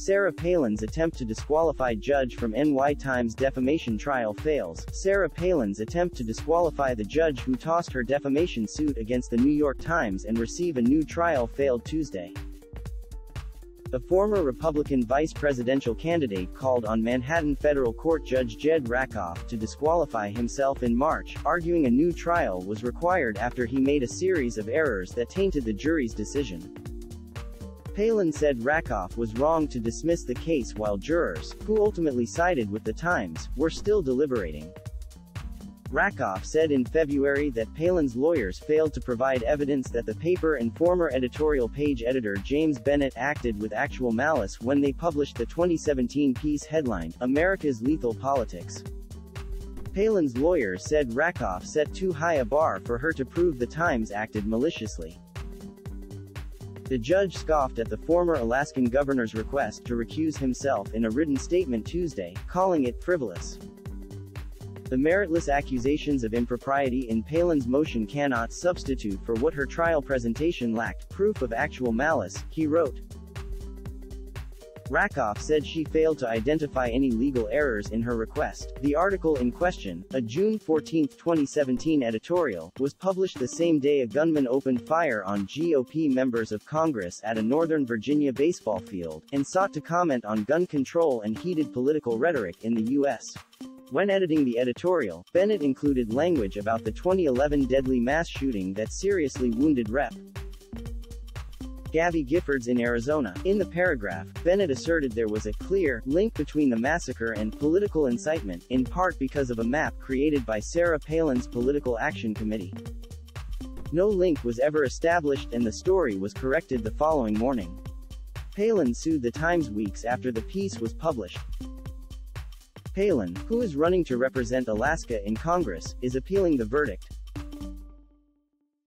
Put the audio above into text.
Sarah Palin's attempt to disqualify judge from NY Times defamation trial fails. Sarah Palin's attempt to disqualify the judge who tossed her defamation suit against the New York Times and receive a new trial failed Tuesday. The former Republican vice presidential candidate called on Manhattan federal court judge Jed Rakoff to disqualify himself in March, arguing a new trial was required after he made a series of errors that tainted the jury's decision. Palin said Rakoff was wrong to dismiss the case while jurors, who ultimately sided with the Times, were still deliberating. Rakoff said in February that Palin's lawyers failed to provide evidence that the paper and former editorial page editor James Bennet acted with actual malice when they published the 2017 piece headlined, "America's Lethal Politics." Palin's lawyers said Rakoff set too high a bar for her to prove the Times acted maliciously. The judge scoffed at the former Alaskan governor's request to recuse himself in a written statement Tuesday, calling it frivolous. The meritless accusations of impropriety in Palin's motion cannot substitute for what her trial presentation lacked, proof of actual malice, he wrote. Rakoff said she failed to identify any legal errors in her request. The article in question, a June 14, 2017 editorial, was published the same day a gunman opened fire on GOP members of Congress at a Northern Virginia baseball field, and sought to comment on gun control and heated political rhetoric in the U.S. When editing the editorial, Bennet included language about the 2011 deadly mass shooting that seriously wounded Rep. Gabby Giffords in Arizona. In the paragraph, Bennet asserted there was a clear link between the massacre and political incitement, in part because of a map created by Sarah Palin's Political Action Committee. No link was ever established and the story was corrected the following morning. Palin sued the Times weeks after the piece was published. Palin, who is running to represent Alaska in Congress, is appealing the verdict.